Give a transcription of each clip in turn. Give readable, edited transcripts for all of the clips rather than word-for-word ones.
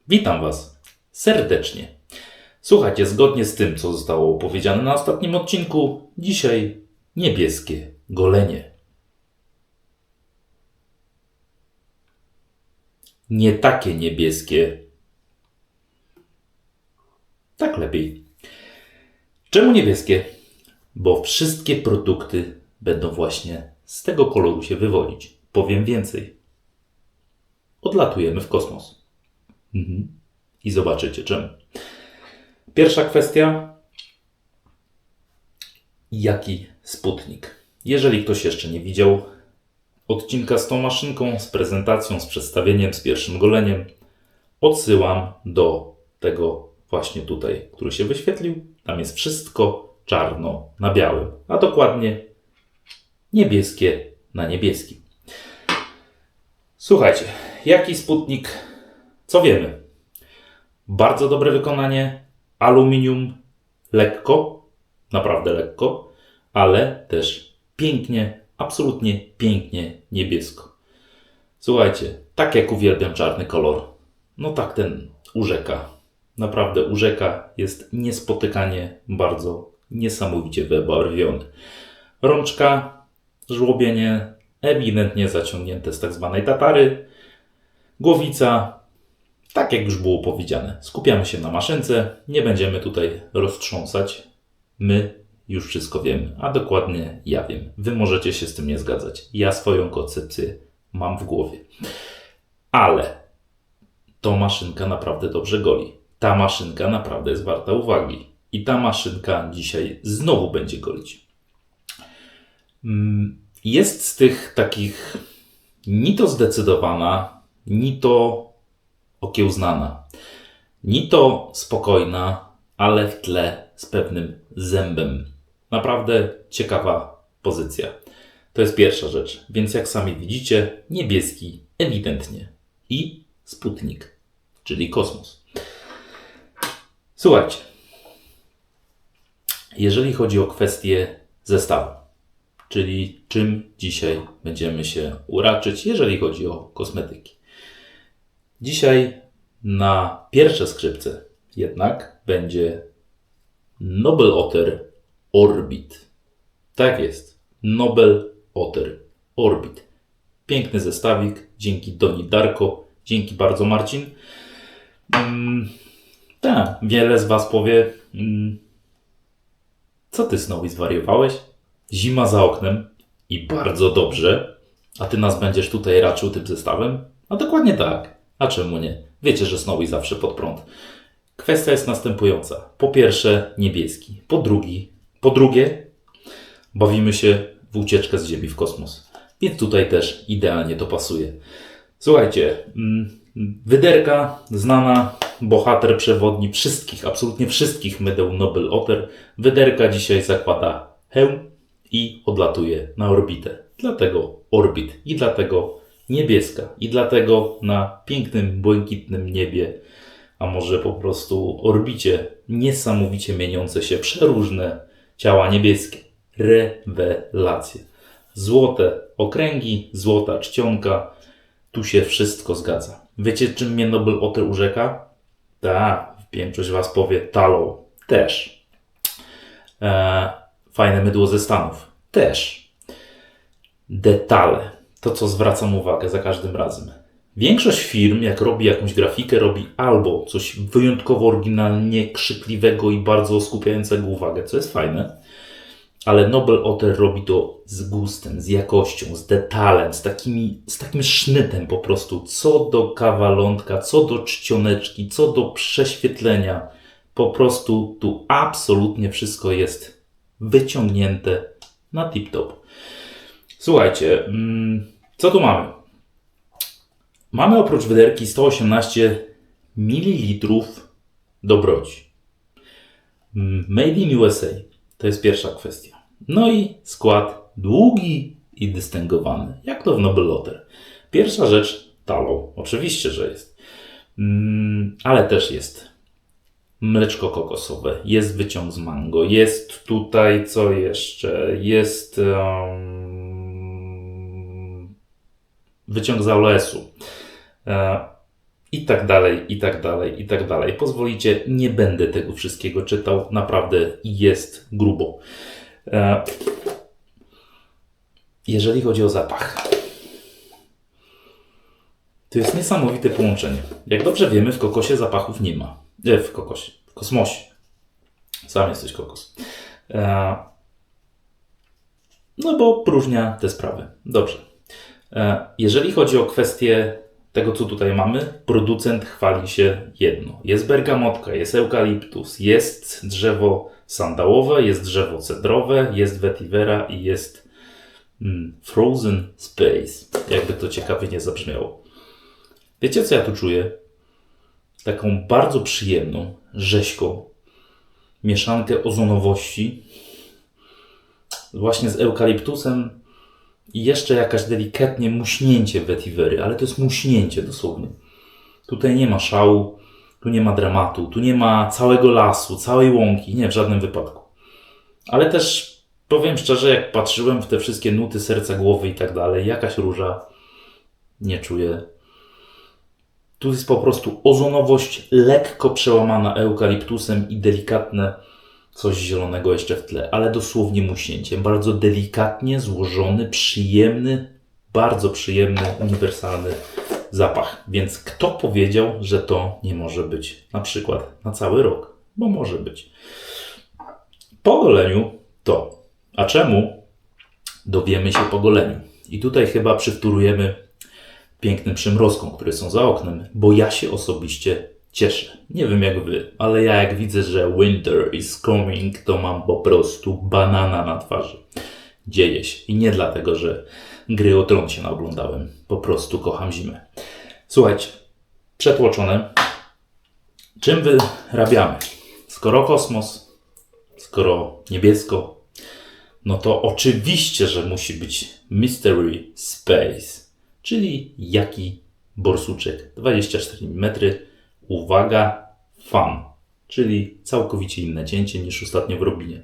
Witam Was serdecznie. Słuchajcie, zgodnie z tym, co zostało opowiedziane na ostatnim odcinku, dzisiaj niebieskie golenie. Nie takie niebieskie. Tak lepiej. Czemu niebieskie? Bo wszystkie produkty będą właśnie z tego koloru się wywodzić. Powiem więcej. Odlatujemy w kosmos. I zobaczycie czemu. Pierwsza kwestia. Jaki Sputnik? Jeżeli ktoś jeszcze nie widział odcinka z tą maszynką, z prezentacją, z przedstawieniem, z pierwszym goleniem, odsyłam do tego właśnie tutaj, który się wyświetlił. Tam jest wszystko czarno na białym, a dokładnie niebieskie na niebieskim. Słuchajcie, jaki Sputnik? Co wiemy? Bardzo dobre wykonanie, aluminium, lekko, naprawdę lekko, ale też pięknie, absolutnie pięknie niebiesko. Słuchajcie, tak jak uwielbiam czarny kolor, no tak ten urzeka. Naprawdę urzeka, jest niespotykanie bardzo niesamowicie wybarwiony. Rączka, żłobienie ewidentnie zaciągnięte z tak zwanej tatary. Głowica, tak jak już było powiedziane, skupiamy się na maszynce, nie będziemy tutaj roztrząsać. My już wszystko wiemy, a dokładnie ja wiem. Wy możecie się z tym nie zgadzać. Ja swoją koncepcję mam w głowie. Ale ta maszynka naprawdę dobrze goli. Ta maszynka naprawdę jest warta uwagi. I ta maszynka dzisiaj znowu będzie golić. Jest z tych takich ni to zdecydowana, ni to okiełznana, ni to spokojna, ale w tle z pewnym zębem. Naprawdę ciekawa pozycja. To jest pierwsza rzecz. Więc jak sami widzicie, niebieski ewidentnie i Sputnik, czyli kosmos. Słuchajcie, jeżeli chodzi o kwestię zestawu, czyli czym dzisiaj będziemy się uraczyć, jeżeli chodzi o kosmetyki. Dzisiaj na pierwsze skrzypce jednak będzie Nobel Otter Orbit. Tak jest. Nobel Otter Orbit. Piękny zestawik. Dzięki Doni Darko. Dzięki bardzo Marcin. Tak, wiele z Was powie, co ty Snowy zwariowałeś? Zima za oknem i bardzo dobrze. A ty nas będziesz tutaj raczył tym zestawem? A dokładnie tak. A czemu nie? Wiecie, że Snowy zawsze pod prąd. Kwestia jest następująca. Po pierwsze niebieski. Po drugie bawimy się w ucieczkę z Ziemi w kosmos. Więc tutaj też idealnie to pasuje. Słuchajcie, wyderka znana, bohater przewodni wszystkich, absolutnie wszystkich mydeł Nobel Otter. Wyderka dzisiaj zakłada hełm i odlatuje na orbitę. Dlatego orbit i dlatego niebieska. I dlatego na pięknym, błękitnym niebie, a może po prostu orbicie, niesamowicie mieniące się przeróżne ciała niebieskie. Rewelacje. Złote okręgi, złota czcionka. Tu się wszystko zgadza. Wiecie, czym mnie Nobel Otter urzeka? Tak, większość Was powie tallow. Też. Fajne mydło ze Stanów. Też. Detale. To, co zwracam uwagę za każdym razem. Większość firm, jak robi jakąś grafikę, robi albo coś wyjątkowo oryginalnie krzykliwego i bardzo skupiającego uwagę, co jest fajne, ale Nobel Otter robi to z gustem, z jakością, z detalem, z takim sznytem po prostu, co do kawalątka, co do czcioneczki, co do prześwietlenia. Po prostu tu absolutnie wszystko jest wyciągnięte na tip-top. Słuchajcie, co tu mamy? Mamy oprócz wyderki 118 ml dobroci. Made in USA. To jest pierwsza kwestia. No i skład długi i dystyngowany. Jak to w Nobel Otter? Pierwsza rzecz, tallow. Oczywiście, że jest. Ale też jest mleczko kokosowe. Jest wyciąg z mango. Jest tutaj, co jeszcze? Jest wyciąg z aloesu. i tak dalej, i tak dalej, i tak dalej. Pozwolicie, nie będę tego wszystkiego czytał, naprawdę jest grubo. Jeżeli chodzi o zapach, to jest niesamowite połączenie. Jak dobrze wiemy, w kokosie zapachów nie ma. W kosmosie. Sam jesteś kokos. No bo próżnia te sprawy. Dobrze. Jeżeli chodzi o kwestię tego, co tutaj mamy, producent chwali się jedno. Jest bergamotka, jest eukaliptus, jest drzewo sandałowe, jest drzewo cedrowe, jest wetivera i jest frozen space. Jakby to ciekawie nie zabrzmiało. Wiecie, co ja tu czuję? Taką bardzo przyjemną, rzeźką mieszankę ozonowości właśnie z eukaliptusem i jeszcze jakaś delikatnie muśnięcie vetivery, ale to jest muśnięcie dosłownie. Tutaj nie ma szału, tu nie ma dramatu, tu nie ma całego lasu, całej łąki, nie, w żadnym wypadku. Ale też powiem szczerze, jak patrzyłem w te wszystkie nuty serca, głowy i tak dalej, jakaś róża, nie czuję. Tu jest po prostu ozonowość lekko przełamana eukaliptusem i delikatne coś zielonego jeszcze w tle, ale dosłownie muśnięcie. Bardzo delikatnie złożony, przyjemny, bardzo przyjemny, uniwersalny zapach. Więc kto powiedział, że to nie może być na przykład na cały rok? Bo może być. Po goleniu to. A czemu? Dowiemy się po goleniu. I tutaj chyba przywtórujemy pięknym przymrozkom, które są za oknem, bo ja się osobiście cieszę. Nie wiem jak wy, ale ja jak widzę, że winter is coming, to mam po prostu banana na twarzy. Dzieje się. I nie dlatego, że Gry o Tron się naoglądałem. Po prostu kocham zimę. Słuchajcie, przetłoczone. Czym wyrabiamy? Skoro kosmos, skoro niebiesko, no to oczywiście, że musi być Mystery Space. Czyli jaki borsuczek? 24 mm. Uwaga, fan. Czyli całkowicie inne cięcie niż ostatnio w Robinie.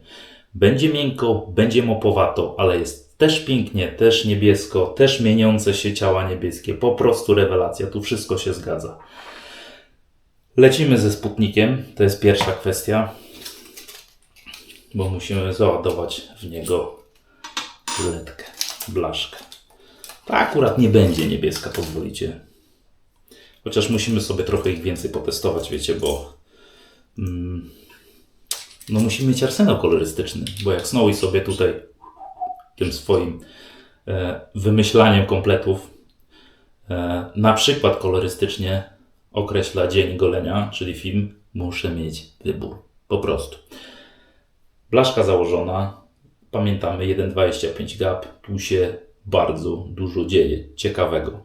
Będzie miękko, będzie mopowato, ale jest też pięknie, też niebiesko, też mieniące się ciała niebieskie. Po prostu rewelacja. Tu wszystko się zgadza. Lecimy ze Sputnikiem. To jest pierwsza kwestia. Bo musimy załadować w niego ruletkę, blaszkę. Ta akurat nie będzie niebieska, pozwolicie. Chociaż musimy sobie trochę ich więcej potestować, wiecie, bo no musimy mieć arsenał kolorystyczny, bo jak Snowy sobie tutaj tym swoim wymyślaniem kompletów na przykład kolorystycznie określa dzień golenia, czyli film, muszę mieć wybór. Po prostu. Blaszka założona, pamiętamy 1,25 gap, tu się bardzo dużo dzieje ciekawego.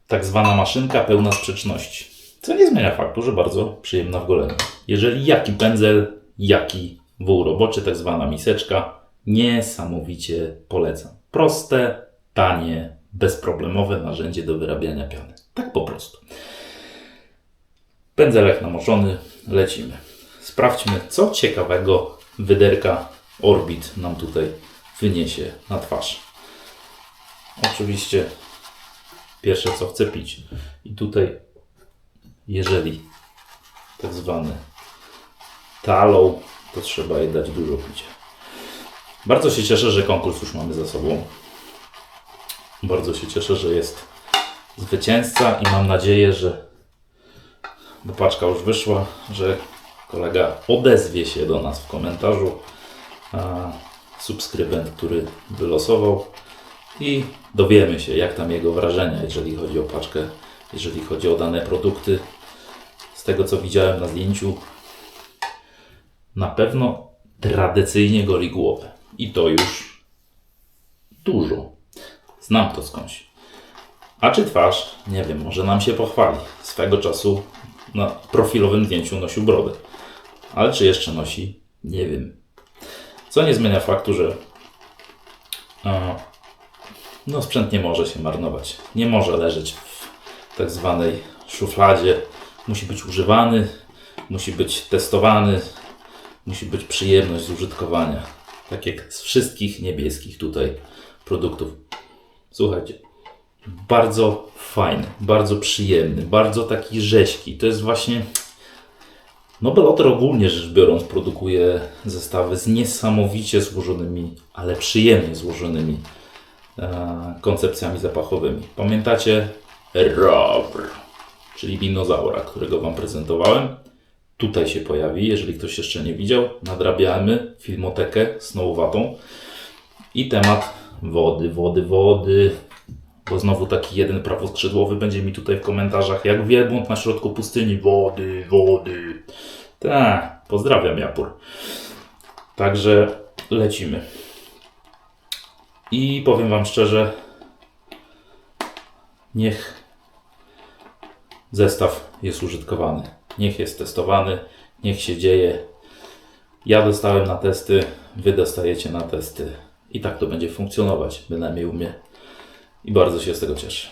Tak zwana maszynka pełna sprzeczności. Co nie zmienia faktu, że bardzo przyjemna w goleniu. Jeżeli jaki pędzel, jaki wół roboczy, tak zwana miseczka, niesamowicie polecam. Proste, tanie, bezproblemowe narzędzie do wyrabiania piany. Tak po prostu. Pędzelek namoczony, lecimy. Sprawdźmy, co ciekawego wyderka Orbit nam tutaj wyniesie na twarz. Oczywiście pierwsze co chcę pić. I tutaj jeżeli tak zwany tallow, to trzeba jej dać dużo picia. Bardzo się cieszę, że konkurs już mamy za sobą. Bardzo się cieszę, że jest zwycięzca i mam nadzieję, że bo paczka już wyszła, że kolega odezwie się do nas w komentarzu. Subskrybent, który wylosował i dowiemy się, jak tam jego wrażenia, jeżeli chodzi o paczkę, jeżeli chodzi o dane produkty. Z tego, co widziałem na zdjęciu, na pewno tradycyjnie goli głowę. I to już dużo. Znam to skądś. A czy twarz? Nie wiem, może nam się pochwali. Swego czasu na profilowym zdjęciu nosił brodę. Ale czy jeszcze nosi? Nie wiem. Co nie zmienia faktu, że no sprzęt nie może się marnować. Nie może leżeć w tak zwanej szufladzie. Musi być używany, musi być testowany, musi być przyjemność z użytkowania. Tak jak z wszystkich niebieskich tutaj produktów. Słuchajcie, bardzo fajny, bardzo przyjemny, bardzo taki rzeźki. To jest właśnie... Nobel Otter ogólnie rzecz biorąc produkuje zestawy z niesamowicie złożonymi, ale przyjemnie złożonymi koncepcjami zapachowymi. Pamiętacie Robr, czyli dinozaura, którego Wam prezentowałem? Tutaj się pojawi, jeżeli ktoś jeszcze nie widział. Nadrabiamy filmotekę snowowatą i temat wody. Bo znowu taki jeden prawoskrzydłowy będzie mi tutaj w komentarzach jak wielbłąd na środku pustyni. Wody. Tak, pozdrawiam Japur. Także lecimy. I powiem Wam szczerze, niech zestaw jest użytkowany. Niech jest testowany, niech się dzieje. Ja dostałem na testy, Wy dostajecie na testy. I tak to będzie funkcjonować, bynajmniej u mnie. I bardzo się z tego cieszę.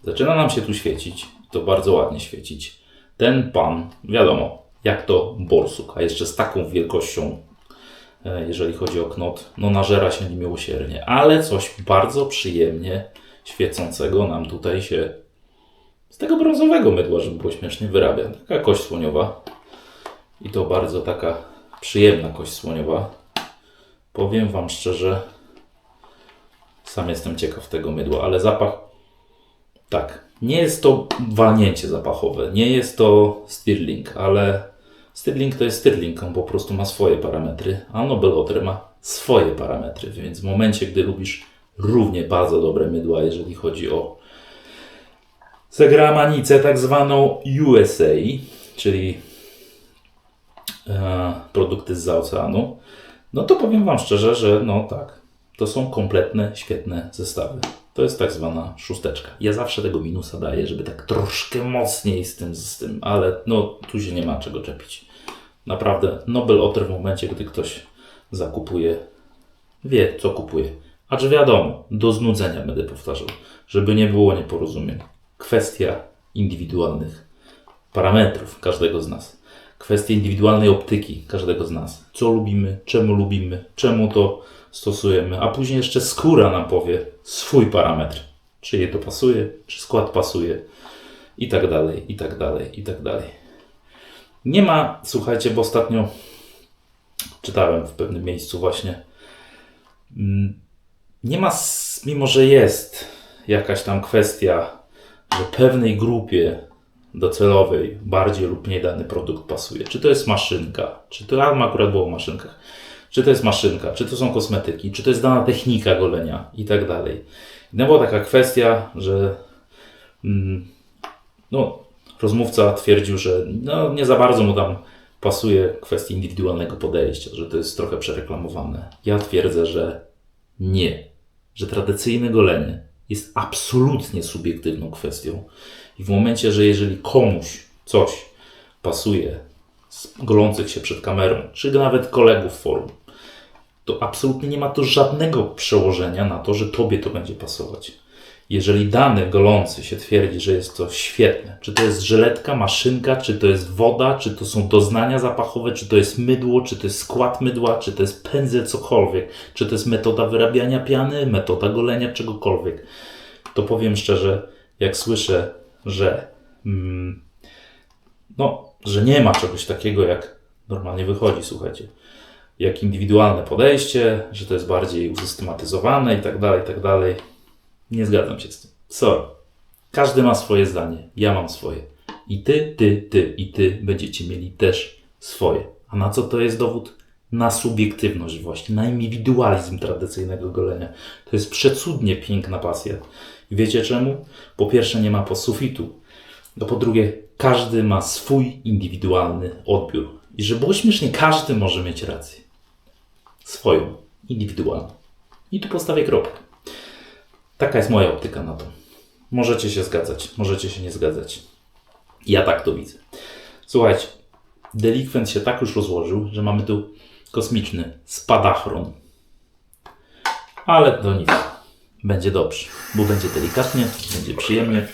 Zaczyna nam się tu świecić, to bardzo ładnie świecić. Ten pan, wiadomo, jak to borsuk, a jeszcze z taką wielkością, jeżeli chodzi o knot, no nażera się niemiłosiernie. Ale coś bardzo przyjemnie świecącego nam tutaj się z tego brązowego mydła, żeby było śmiesznie, wyrabia. Taka kość słoniowa. I to bardzo taka przyjemna kość słoniowa. Powiem Wam szczerze, sam jestem ciekaw tego mydła, ale zapach, tak, nie jest to walnięcie zapachowe, nie jest to Stirling, ale Stirling to jest Stirling, on po prostu ma swoje parametry, a Nobel Otter ma swoje parametry, więc w momencie, gdy lubisz równie bardzo dobre mydła, jeżeli chodzi o zagramanicę tak zwaną USA, czyli produkty zza oceanu, no to powiem Wam szczerze, że no tak, to są kompletne, świetne zestawy. To jest tak zwana szósteczka. Ja zawsze tego minusa daję, żeby tak troszkę mocniej z tym, ale no tu się nie ma czego czepić. Naprawdę, Nobel Otter w momencie, gdy ktoś zakupuje, wie co kupuje. Acz wiadomo, do znudzenia będę powtarzał, żeby nie było nieporozumień. Kwestia indywidualnych parametrów każdego z nas. Kwestia indywidualnej optyki każdego z nas. Co lubimy, czemu to stosujemy, a później jeszcze skóra nam powie swój parametr. Czy jej to pasuje, czy skład pasuje i tak dalej. Nie ma, słuchajcie, bo ostatnio czytałem w pewnym miejscu właśnie, nie ma, mimo że jest jakaś tam kwestia, że pewnej grupie docelowej bardziej lub mniej dany produkt pasuje. Czy to jest maszynka, czy to akurat było o maszynkach, czy to jest maszynka, czy to są kosmetyki, czy to jest dana technika golenia i tak dalej. No była taka kwestia, że rozmówca twierdził, że no, nie za bardzo mu tam pasuje kwestia indywidualnego podejścia, że to jest trochę przereklamowane. Ja twierdzę, że nie, że tradycyjne golenie jest absolutnie subiektywną kwestią. I w momencie, że jeżeli komuś coś pasuje z golących się przed kamerą, czy nawet kolegów forum, to absolutnie nie ma to żadnego przełożenia na to, że Tobie to będzie pasować. Jeżeli dany golący się twierdzi, że jest to świetne, czy to jest żyletka, maszynka, czy to jest woda, czy to są doznania zapachowe, czy to jest mydło, czy to jest skład mydła, czy to jest pędzel, cokolwiek, czy to jest metoda wyrabiania piany, metoda golenia, czegokolwiek, to powiem szczerze, jak słyszę, że że nie ma czegoś takiego, jak normalnie wychodzi, słuchajcie, jak indywidualne podejście, że to jest bardziej usystematyzowane i tak dalej. Nie zgadzam się z tym. Sorry. Każdy ma swoje zdanie. Ja mam swoje. I ty będziecie mieli też swoje. A na co to jest dowód? Na subiektywność właśnie, na indywidualizm tradycyjnego golenia. To jest przecudnie piękna pasja. I wiecie czemu? Po pierwsze nie ma posufitu. No po drugie, każdy ma swój indywidualny odbiór. I żeby było śmiesznie, każdy może mieć rację. Swoją, indywidualną. I tu postawię kropkę. Taka jest moja optyka na to. Możecie się zgadzać, możecie się nie zgadzać. Ja tak to widzę. Słuchajcie, delikwent się tak już rozłożył, że mamy tu kosmiczny spadachron. Ale to nic. Będzie dobrze, bo będzie delikatnie, będzie przyjemnie.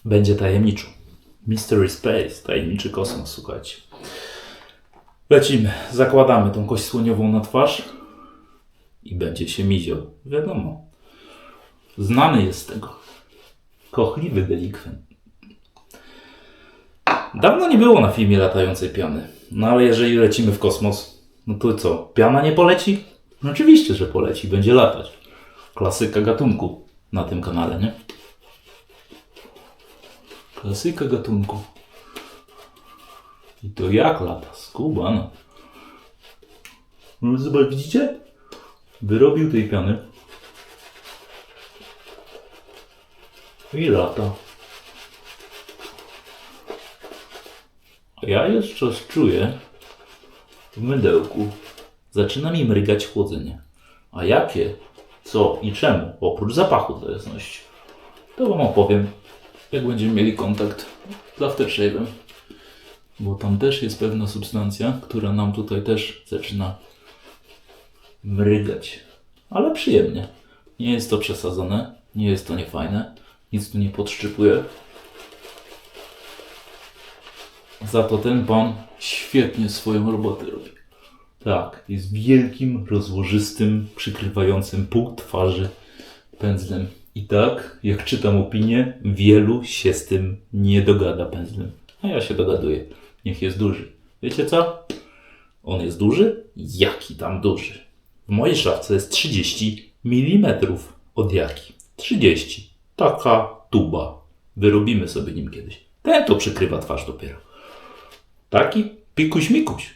Będzie tajemniczo. Mystery Space, tajemniczy kosmos, słuchajcie. Lecimy, zakładamy tą kość słoniową na twarz. i będzie się miział. Wiadomo. Znany jest z tego. Kochliwy delikwent. Dawno nie było na filmie latającej piany. No ale jeżeli lecimy w kosmos, no to co? Piana nie poleci? No oczywiście, że poleci. Będzie latać. Klasyka gatunku na tym kanale, nie? Klasyka gatunku. I to jak lata? Skubano. No zobacz, widzicie? Wyrobił tej piany. I lata. A ja jeszcze czuję w mydełku. Zaczyna mi mrygać chłodzenie. A jakie, co i czemu, oprócz zapachu dla jasności, to wam opowiem, jak będziemy mieli kontakt z aftershave'em. Bo tam też jest pewna substancja, która nam tutaj też zaczyna mrygać. Ale przyjemnie. Nie jest to przesadzone, nie jest to niefajne, nic tu nie podszczypuje. Za to ten pan świetnie swoją robotę robi. Tak, jest wielkim, rozłożystym, przykrywającym pół twarzy pędzlem. I tak, jak czytam opinię, wielu się z tym nie dogada pędzlem. A ja się dogaduję. Niech jest duży. Wiecie co? On jest duży? Jaki tam duży? W mojej szafce jest 30 mm od jaki. 30. Taka tuba. Wyrobimy sobie nim kiedyś. Ten to przykrywa twarz dopiero. Taki pikuś-mikuś.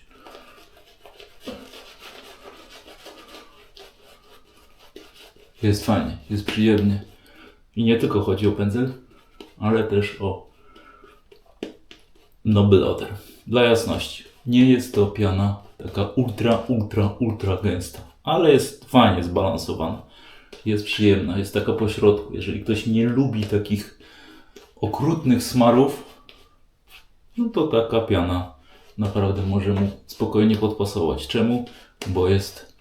Jest fajnie, jest przyjemnie. I nie tylko chodzi o pędzel, ale też o Noble Otter. Dla jasności, nie jest to piana taka ultra gęsta, ale jest fajnie zbalansowana. Jest przyjemna, jest taka po środku. Jeżeli ktoś nie lubi takich okrutnych smarów, no to taka piana naprawdę może mu spokojnie podpasować. Czemu? Bo jest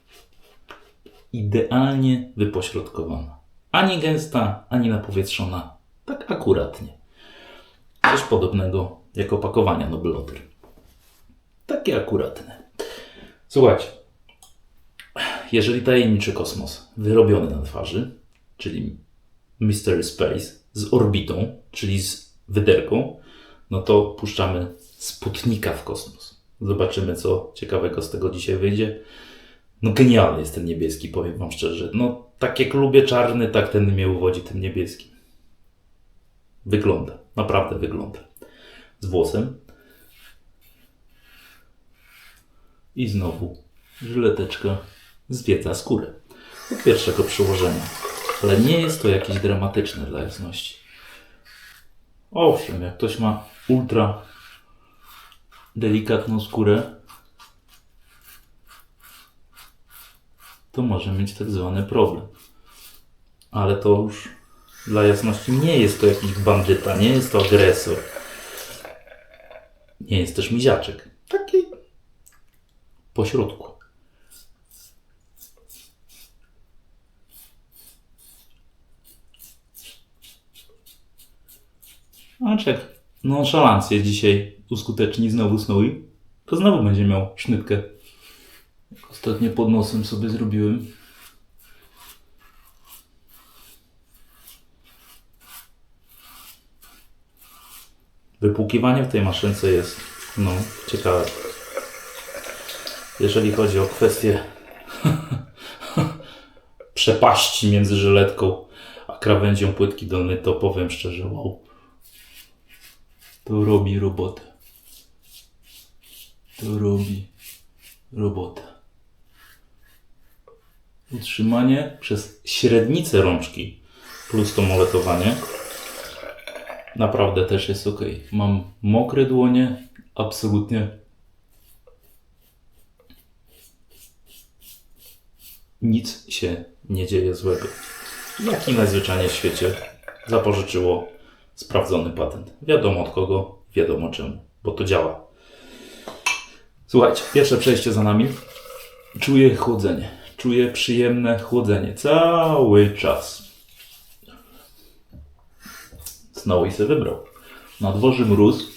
idealnie wypośrodkowana. Ani gęsta, ani napowietrzona. Tak akuratnie. Coś podobnego jak opakowania Noble Otter. Takie akuratne. Słuchajcie. Jeżeli tajemniczy kosmos wyrobiony na twarzy, czyli Mystery Space z orbitą, czyli z wyderką, no to puszczamy Sputnika w kosmos. Zobaczymy, co ciekawego z tego dzisiaj wyjdzie. No genialny jest ten niebieski, powiem wam szczerze. No tak jak lubię czarny, tak ten mnie uwodzi tym niebieskim. Wygląda, naprawdę wygląda. Z włosem. I znowu żyleteczka zwiedza skórę. Od pierwszego przyłożenia. Ale nie jest to jakieś dramatyczne dla jasności. Owszem, jak ktoś ma ultra delikatną skórę, to może mieć tak zwany problem. Ale to już dla jasności nie jest to jakiś bandyta, nie jest to agresor. Nie jest też miziaczek. Taki pośrodku. A czek, nonszalancję dzisiaj uskuteczni znowu Snowy, to znowu będzie miał sznytkę. Jak ostatnio pod nosem sobie zrobiłem. Wypłukiwanie w tej maszynce jest, no, ciekawe. Jeżeli chodzi o kwestię przepaści między żyletką a krawędzią płytki dolnej, to powiem szczerze, wow. To robi robotę. To robi robotę. Utrzymanie przez średnicę rączki plus to moletowanie naprawdę też jest ok. Mam mokre dłonie, absolutnie nic się nie dzieje złego. Jaki najzwyczajniej w świecie zapożyczyło sprawdzony patent. Wiadomo od kogo, wiadomo czemu, bo to działa. Słuchajcie, pierwsze przejście za nami. Czuję chłodzenie. Czuję przyjemne chłodzenie. Cały czas. Snowy se wybrał. Na dworze mróz.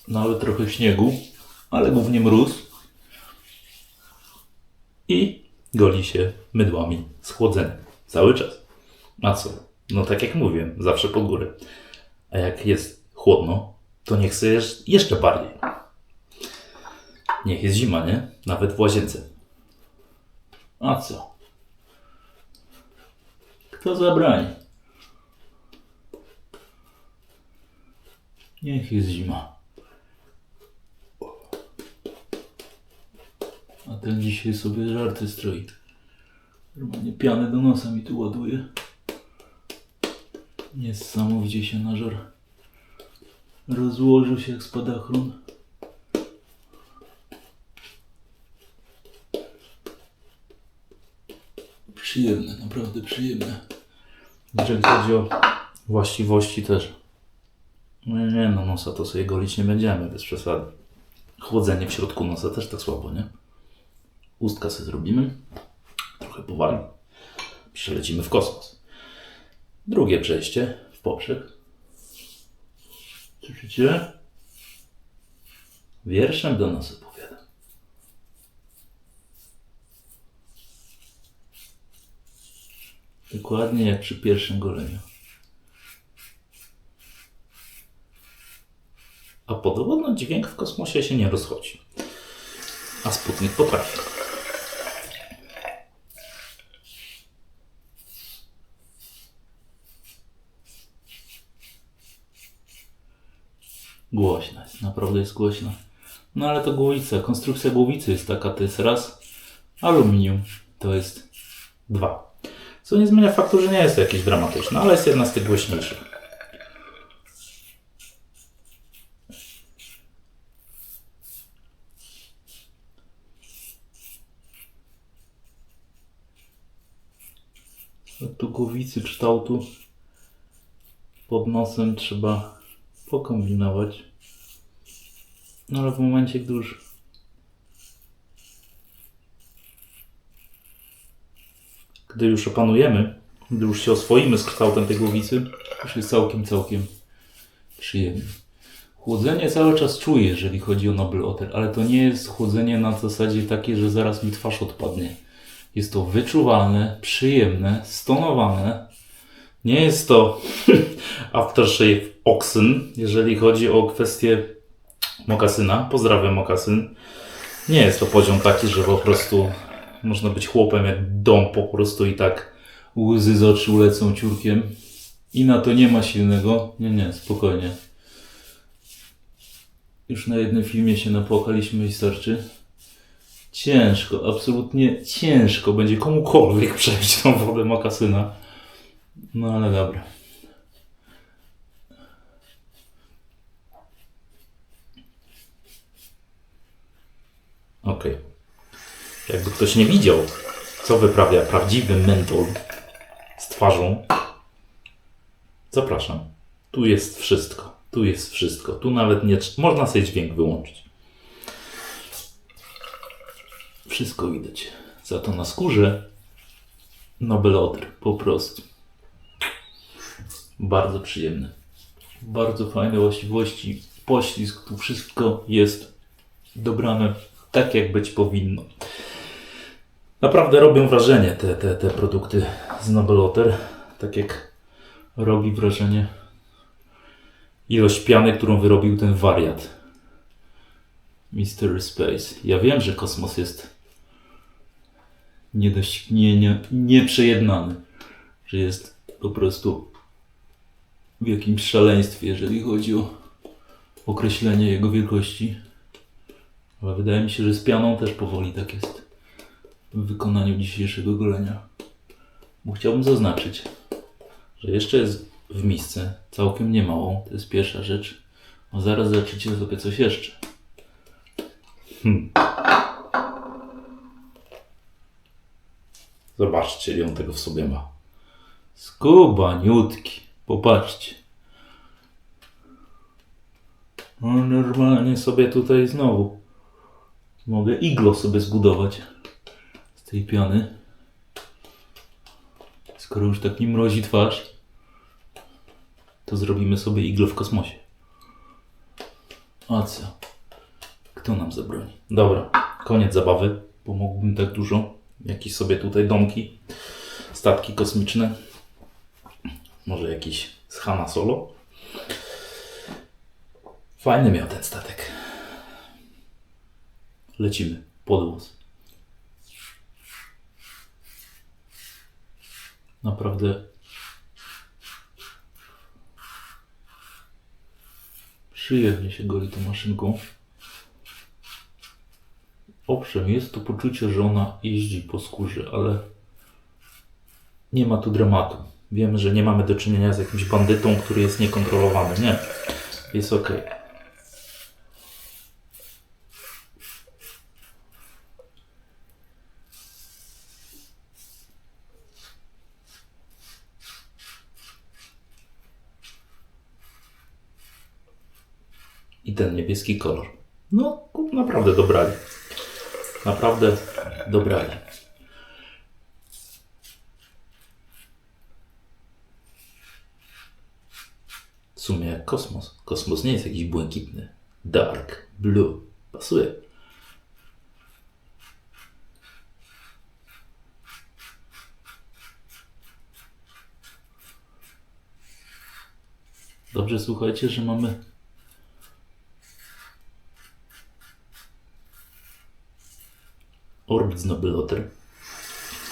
Nawet trochę śniegu, ale głównie mróz. I goli się mydłami schłodzenia. Cały czas. A co? No tak jak mówię, zawsze pod górę. A jak jest chłodno, to niech sobie jeszcze bardziej. Niech jest zima, nie? Nawet w łazience. A co? Kto zabrani? Niech jest zima. A ten dzisiaj sobie żarty stroi. Normalnie pianę do nosa mi tu ładuje. Niesamowicie się nażar. Rozłożył się jak spadachron. Przyjemne, naprawdę przyjemne. Jeżeli chodzi o właściwości też. Nie, no nosa to sobie golić nie będziemy, bez przesady. Chłodzenie w środku nosa też tak słabo, nie? Ustka sobie zrobimy. Trochę powali. Przelecimy w kosmos. Drugie przejście w poprzek. Słyszycie? Wierszem do nas opowiadam. Dokładnie jak przy pierwszym goleniu. A podobno dźwięk w kosmosie się nie rozchodzi. A Sputnik potrafi. Głośna jest, naprawdę jest głośna. No ale to głowica, konstrukcja głowicy jest taka, to jest raz. Aluminium to jest 2. Co nie zmienia faktu, że nie jest to jakieś dramatyczne, ale jest jedna z tych głośniejszych. Tu głowicy kształtu pod nosem trzeba pokombinować. No ale w momencie, gdy już opanujemy, gdy już się oswoimy z kształtem tej głowicy, już jest całkiem przyjemnie. Chłodzenie cały czas czuję, jeżeli chodzi o Noble Otter, ale to nie jest chłodzenie na zasadzie takiej, że zaraz mi twarz odpadnie. Jest to wyczuwalne, przyjemne, stonowane. Nie jest to aftershave Oxen, jeżeli chodzi o kwestię mokasyna. Pozdrawiam mokasyn. Nie jest to poziom taki, że po prostu można być chłopem jak dom po prostu i tak łzy z oczu lecą ciurkiem. I na to nie ma silnego. Nie, spokojnie. Już na jednym filmie się napłakaliśmy i starczy. Ciężko, absolutnie ciężko będzie komukolwiek przejść tą wodę mokasyna. No ale dobra. Okej. Jakby ktoś nie widział, co wyprawia prawdziwy mentol z twarzą, zapraszam. Tu jest wszystko. Tu jest wszystko. Tu nawet nie... Można sobie dźwięk wyłączyć. Wszystko widać. Za to na skórze Noble Otter. Po prostu. Bardzo przyjemne. Bardzo fajne właściwości. Poślizg. Tu wszystko jest dobrane tak, jak być powinno. Naprawdę robią wrażenie te produkty z Noble Otter. Tak jak robi wrażenie ilość piany, którą wyrobił ten wariat. Mystery Space. Ja wiem, że kosmos jest nieprzejednany. Że jest po prostu w jakimś szaleństwie, jeżeli chodzi o określenie jego wielkości. Ale wydaje mi się, że z pianą też powoli tak jest w wykonaniu dzisiejszego golenia. Bo chciałbym zaznaczyć, że jeszcze jest w misce całkiem niemałą. To jest pierwsza rzecz. A zaraz zobaczycie sobie coś jeszcze. Zobaczcie, ile on tego w sobie ma. Skubaniutki. Popatrzcie. No normalnie sobie tutaj znowu mogę iglo sobie zbudować z tej piany. Skoro już tak mi mrozi twarz, to zrobimy sobie iglo w kosmosie. A co? Kto nam zabroni? Dobra, koniec zabawy, bo mógłbym tak dużo. Jakieś sobie tutaj domki, statki kosmiczne. Może jakiś z Hanna Solo. Fajny miał ten statek. Lecimy. Podwóz. Naprawdę przyjemnie się goli tą maszynką. Owszem, jest to poczucie, że ona jeździ po skórze, ale nie ma tu dramatu. Wiemy, że nie mamy do czynienia z jakimś bandytą, który jest niekontrolowany. Nie. Jest ok. I ten niebieski kolor. No, naprawdę dobrali. Naprawdę dobrali. W sumie jak kosmos. Kosmos nie jest jakiś błękitny. Dark blue. Pasuje. Dobrze, słuchajcie, że mamy Orbit z Nobeloter,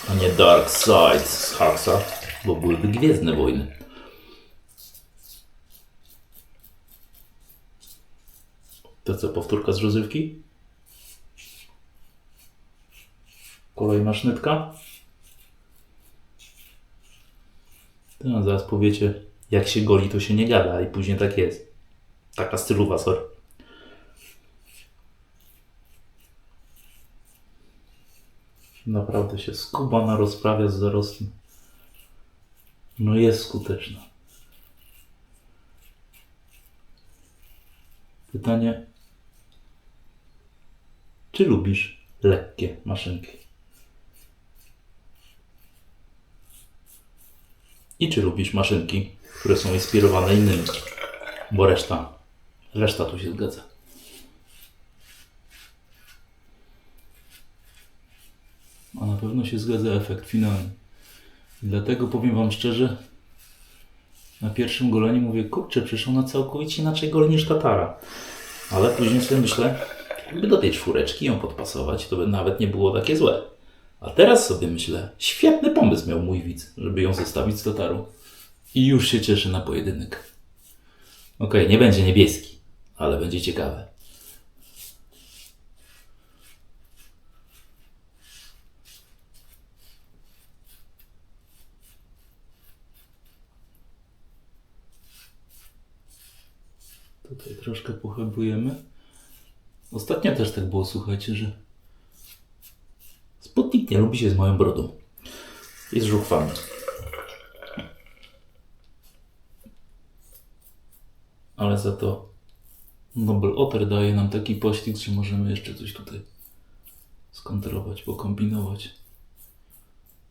a nie Dark Side z Haxa, bo byłyby Gwiezdne Wojny. To co, powtórka z rozrywki? Kolejna sznytka? No, zaraz powiecie, jak się goli, to się nie gada i później tak jest. Taka stylowa, sorry. Naprawdę się skubana rozprawia z zarostem. No jest skuteczna. Pytanie, czy lubisz lekkie maszynki? I czy lubisz maszynki, które są inspirowane innymi? Bo reszta tu się zgadza. A na pewno się zgadza efekt finalny. I dlatego powiem wam szczerze, na pierwszym goleniu mówię, kurczę, przecież ona całkowicie inaczej goli niż Tatara. Ale później sobie myślę, jakby do tej czwóreczki ją podpasować, to by nawet nie było takie złe. A teraz sobie myślę, świetny pomysł miał mój widz, żeby ją zestawić z Tatarą. I już się cieszę na pojedynek. Okej, nie będzie niebieski, ale będzie ciekawe. Tutaj troszkę pochębujemy. Ostatnio też tak było, słuchajcie, że Sputnik nie lubi się z moją brodą. Jest żuchwany. Ale za to Noble Otter daje nam taki poślizg, że możemy jeszcze coś tutaj skontrolować, pokombinować,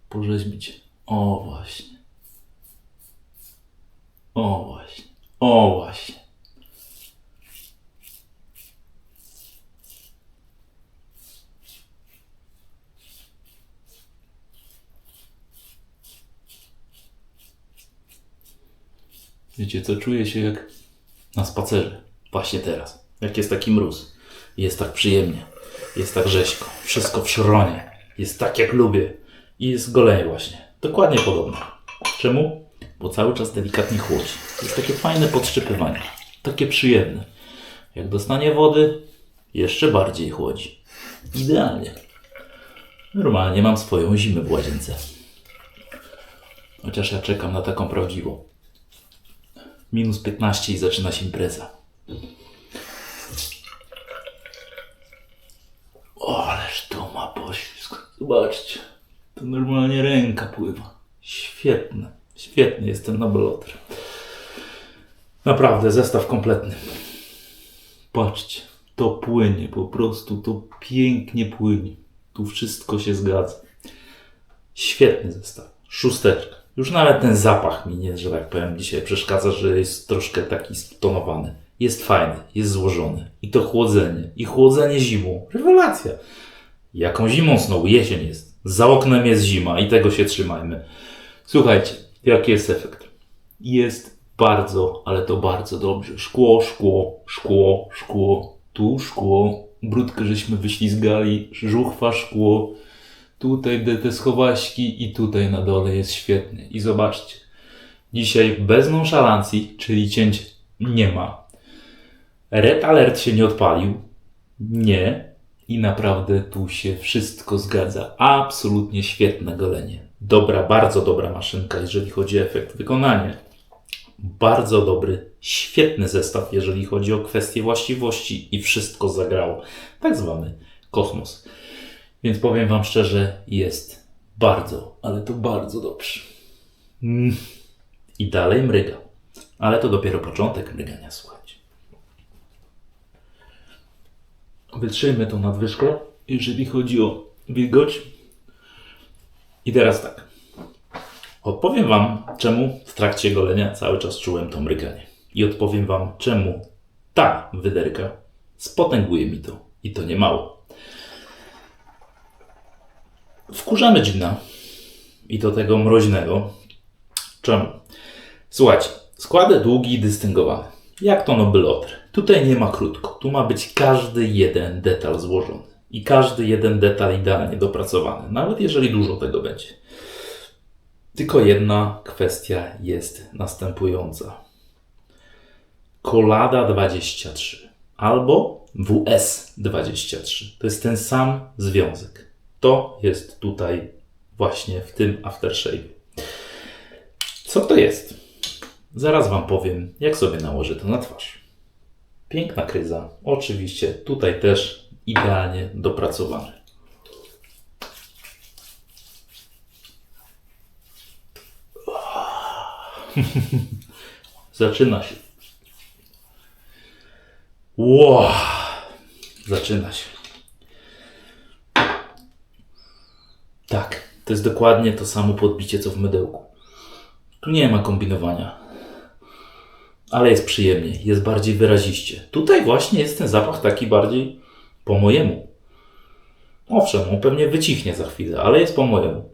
porzeźbić. O właśnie. O właśnie. O właśnie. Wiecie co, czuję się jak na spacerze. Właśnie teraz. Jak jest taki mróz. Jest tak przyjemnie. Jest tak rzeźko. Wszystko w szronie. Jest tak jak lubię. I jest golenie właśnie. Dokładnie podobne. Czemu? Bo cały czas delikatnie chłodzi. Jest takie fajne podszczypywanie. Takie przyjemne. Jak dostanie wody, jeszcze bardziej chłodzi. Idealnie. Normalnie mam swoją zimę w łazience. Chociaż ja czekam na taką prawdziwą. -15 i zaczyna się impreza. O, ależ to ma poślizg. Zobaczcie. To normalnie ręka pływa. Świetne. Świetny jest ten Noble Otter. Naprawdę, zestaw kompletny. Patrzcie. To płynie. Po prostu to pięknie płynie. Tu wszystko się zgadza. Świetny zestaw. Szósteczka. Już nawet ten zapach mi nie, że tak powiem, dzisiaj przeszkadza, że jest troszkę taki stonowany. Jest fajny, jest złożony. I to chłodzenie. I chłodzenie zimą. Rewelacja. Jaką zimą znowu? Jesień jest. Za oknem jest zima i tego się trzymajmy. Słuchajcie, jaki jest efekt? Jest bardzo, ale to bardzo dobrze. Szkło, szkło, szkło, szkło. Tu szkło. Brudkę żeśmy wyślizgali. Żuchwa, szkło. Tutaj te schowaśki i tutaj na dole jest świetnie. I zobaczcie. Dzisiaj bez nonszalancji, czyli cięć nie ma. Red Alert się nie odpalił. Nie. I naprawdę tu się wszystko zgadza. Absolutnie świetne golenie. Dobra, bardzo dobra maszynka, jeżeli chodzi o efekt wykonania. Bardzo dobry, świetny zestaw, jeżeli chodzi o kwestie właściwości i wszystko zagrało. Tak zwany kosmos. Więc powiem wam szczerze, jest bardzo, ale to bardzo dobrze. I dalej mryga. Ale to dopiero początek mrygania, słuchajcie. Wytrzyjmy tą nadwyżkę, jeżeli chodzi o wilgoć. I teraz tak. Odpowiem wam, czemu w trakcie golenia cały czas czułem to mryganie. I odpowiem wam, czemu ta wyderka spotęguje mi to. I to nie mało. Wkurzamy gina. I do tego mroźnego. Czemu? Słuchajcie, składy długi i dystyngowany. Jak to Noble Otter. Tutaj nie ma krótko. Tu ma być każdy jeden detal złożony. I każdy jeden detal idealnie dopracowany. Nawet jeżeli dużo tego będzie. Tylko jedna kwestia jest następująca. Collada 23 albo WS 23. To jest ten sam związek. To jest tutaj właśnie w tym aftershave. Co to jest? Zaraz wam powiem, jak sobie nałożę to na twarz. Piękna kryza. Oczywiście tutaj też idealnie dopracowany. Zaczyna się. Wow. Zaczyna się. Tak, to jest dokładnie to samo podbicie, co w mydełku. Tu nie ma kombinowania. Ale jest przyjemnie, jest bardziej wyraziście. Tutaj właśnie jest ten zapach taki bardziej po mojemu. Owszem, on pewnie wycichnie za chwilę, ale jest po mojemu.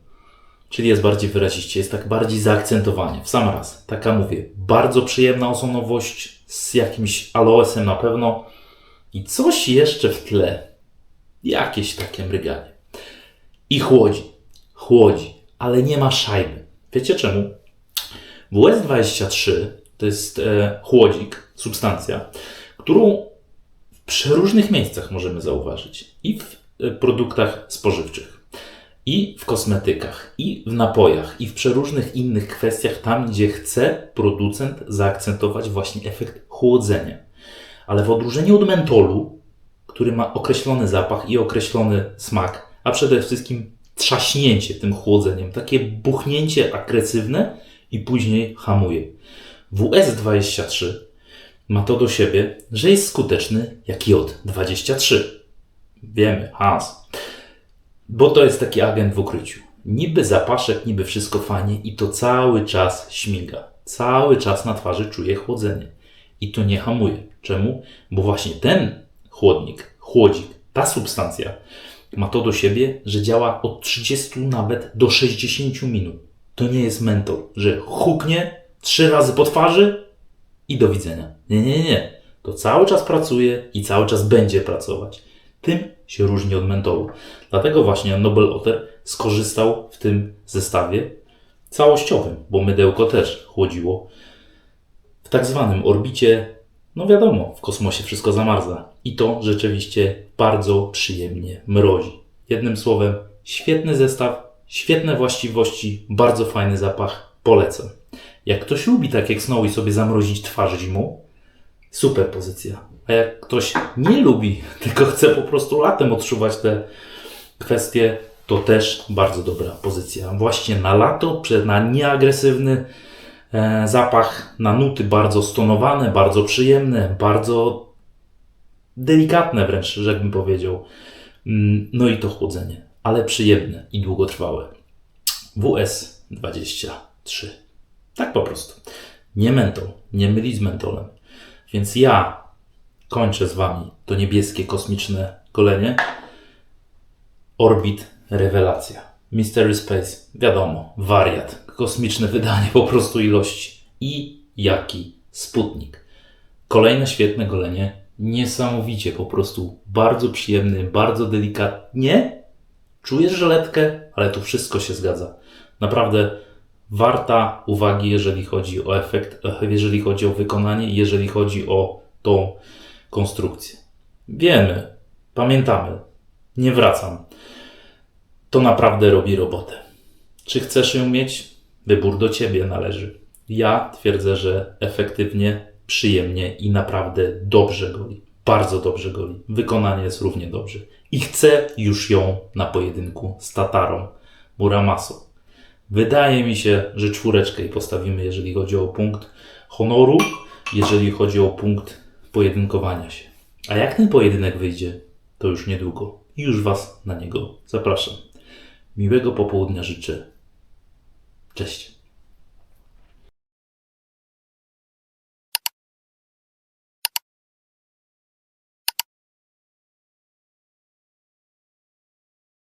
Czyli jest bardziej wyraziście, jest tak bardziej zaakcentowanie. W sam raz, taka mówię, bardzo przyjemna ozonowość z jakimś aloesem na pewno. I coś jeszcze w tle. Jakieś takie mryganie. I chłodzi. Chłodzi, ale nie ma szajby. Wiecie czemu? WS23 to jest chłodzik, substancja, którą w przeróżnych miejscach możemy zauważyć. I w produktach spożywczych, i w kosmetykach, i w napojach, i w przeróżnych innych kwestiach, tam gdzie chce producent zaakcentować właśnie efekt chłodzenia. Ale w odróżnieniu od mentolu, który ma określony zapach i określony smak, a przede wszystkim trzaśnięcie tym chłodzeniem, takie buchnięcie agresywne i później hamuje. WS23 ma to do siebie, że jest skuteczny jak J23. Wiemy, has. Bo to jest taki agent w ukryciu. Niby zapaszek, niby wszystko fajnie i to cały czas śmiga. Cały czas na twarzy czuje chłodzenie. I to nie hamuje. Czemu? Bo właśnie ten chłodzik, ta substancja ma to do siebie, że działa od 30 nawet do 60 minut. To nie jest mentol, że huknie 3 razy po twarzy i do widzenia. Nie. To cały czas pracuje i cały czas będzie pracować. Tym się różni od mentolu. Dlatego właśnie Noble Otter skorzystał w tym zestawie całościowym, bo mydełko też chłodziło. W tak zwanym orbicie, no wiadomo, w kosmosie wszystko zamarza. I to rzeczywiście bardzo przyjemnie mrozi. Jednym słowem, świetny zestaw, świetne właściwości, bardzo fajny zapach, polecam. Jak ktoś lubi tak jak Snowy sobie zamrozić twarz zimą, super pozycja. A jak ktoś nie lubi, tylko chce po prostu latem odczuwać te kwestie, to też bardzo dobra pozycja. Właśnie na lato, na nieagresywny zapach, na nuty bardzo stonowane, bardzo przyjemne, bardzo delikatne wręcz, żebym powiedział. No i to chłodzenie, ale przyjemne i długotrwałe. WS23. Tak po prostu. Nie mentol, nie myli z mentolem. Więc ja kończę z wami to niebieskie, kosmiczne golenie. Orbit rewelacja. Mystery Space, wiadomo, wariat, kosmiczne wydanie po prostu ilości. I jaki Sputnik. Kolejne świetne golenie, niesamowicie po prostu, bardzo przyjemny, bardzo delikatnie. Czujesz żeletkę, ale tu wszystko się zgadza. Naprawdę warta uwagi, jeżeli chodzi o efekt, jeżeli chodzi o wykonanie, jeżeli chodzi o tą konstrukcję. Wiemy, pamiętamy, nie wracam. To naprawdę robi robotę. Czy chcesz ją mieć? Wybór do Ciebie należy. Ja twierdzę, że efektywnie, przyjemnie i naprawdę dobrze goli. Bardzo dobrze goli. Wykonanie jest równie dobrze. I chcę już ją na pojedynku z Tatarą Muramaso. Wydaje mi się, że 4 jej postawimy, jeżeli chodzi o punkt honoru, jeżeli chodzi o punkt pojedynkowania się. A jak ten pojedynek wyjdzie, to już niedługo. I już Was na niego zapraszam. Miłego popołudnia życzę. Cześć.